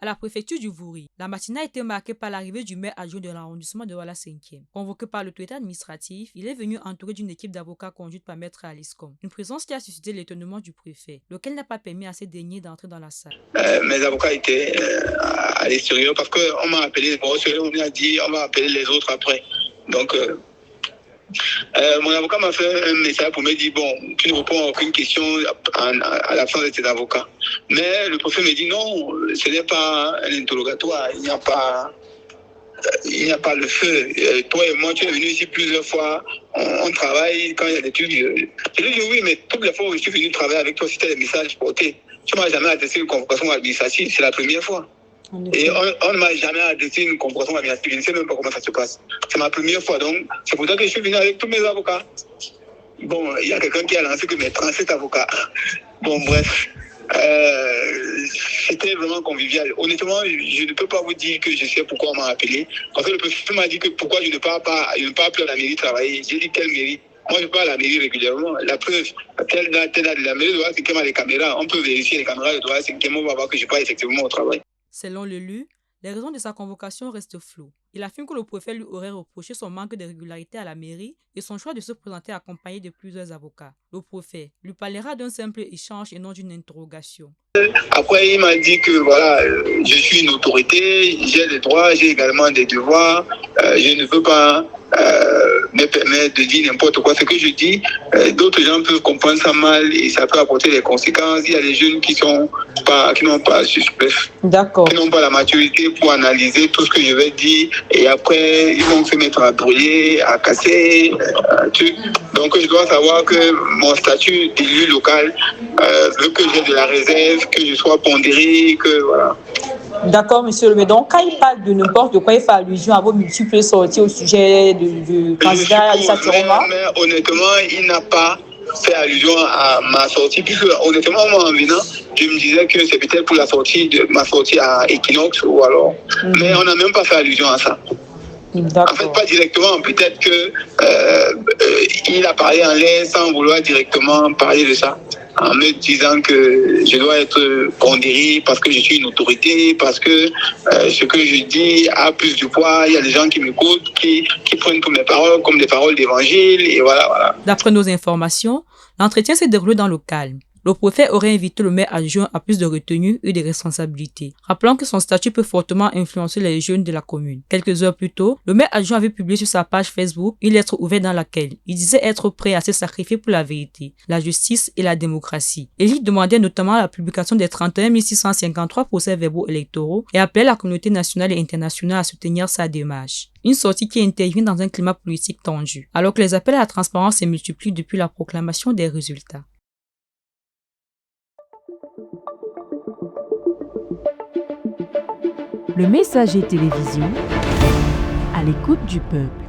À la préfecture du Vouri, la matinée a été marquée par l'arrivée du maire adjoint de l'arrondissement de Douala 5e. Convoqué par l'autorité administrative, il est venu entouré d'une équipe d'avocats conduite par maître Aliscom. Une présence qui a suscité l'étonnement du préfet, lequel n'a pas permis à ces derniers d'entrer dans la salle. Mes avocats étaient à l'extérieur parce qu'on m'a appelé, on m'a dit on va appeler les autres après. Donc, mon avocat m'a fait un message pour me dire, bon, tu ne réponds à aucune question à la fin de tes avocats. Mais le préfet me dit, non, ce n'est pas un interrogatoire, il n'y a pas le feu. Toi et moi, tu es venu ici plusieurs fois, on travaille quand il y a des trucs. Je lui dis, oui, mais toutes les fois où je suis venu travailler avec toi, c'était des messages portés. Tu ne m'as jamais adressé une convocation administrative, c'est la première fois. Et on ne m'a jamais adressé une convocation administrative. Je ne sais même pas comment ça se passe. C'est ma première fois, donc c'est pour ça que je suis venu avec tous mes avocats. Bon, il y a quelqu'un qui a lancé que mes 37 avocats. Bon, bref. C'était vraiment convivial. Honnêtement, je ne peux pas vous dire que je sais pourquoi on m'a appelé. Parce que le préfet m'a dit que pourquoi je ne pars plus à la mairie travailler. J'ai dit quelle mairie? Moi, je pars à la mairie régulièrement. La preuve, telle date, la mairie de Douala 5e a les caméras. On peut vérifier les caméras de Douala 5e. On va voir que je pars effectivement au travail. Selon l'élu, les raisons de sa convocation restent floues. Il affirme que le préfet lui aurait reproché son manque de régularité à la mairie et son choix de se présenter accompagné de plusieurs avocats. Le préfet lui parlera d'un simple échange et non d'une interrogation. Après, il m'a dit que voilà, je suis une autorité, j'ai des droits, j'ai également des devoirs. Je ne veux pas me permettre de dire n'importe quoi. Ce que je dis, d'autres gens peuvent comprendre ça mal et ça peut apporter des conséquences. Il y a des jeunes qui n'ont pas la maturité pour analyser tout ce que je vais dire et après ils vont se mettre à brûler, à casser. Donc je dois savoir que mon statut d'élu local veut que j'ai de la réserve, que je sois pondéré, que voilà. D'accord, monsieur le maire. Donc, quand il parle de n'importe quoi, il fait allusion à vos multiples sorties au sujet du candidat Issa Chiroma. Mais honnêtement, il n'a pas fait allusion à ma sortie, puisque honnêtement, moi, en venant, je me disais que c'est peut-être pour ma sortie à Equinox ou alors. Mais on n'a même pas fait allusion à ça. En fait, pas directement. Peut-être qu'il a parlé en l'air sans vouloir directement parler de ça, en me disant que je dois être pondéré parce que je suis une autorité, parce que ce que je dis a plus de poids. Il y a des gens qui m'écoutent, qui prennent toutes mes paroles comme des paroles d'évangile, et voilà. D'après nos informations, l'entretien s'est déroulé dans le calme. Le préfet aurait invité le maire adjoint à plus de retenue et de responsabilités. Rappelons que son statut peut fortement influencer les jeunes de la commune. Quelques heures plus tôt, le maire adjoint avait publié sur sa page Facebook une lettre ouverte dans laquelle il disait être prêt à se sacrifier pour la vérité, la justice et la démocratie. Il y demandait notamment la publication des 31 653 procès-verbaux électoraux et appelait la communauté nationale et internationale à soutenir sa démarche. Une sortie qui intervient dans un climat politique tendu, alors que les appels à la transparence se multiplient depuis la proclamation des résultats. Le Messager Télévision, à l'écoute du peuple.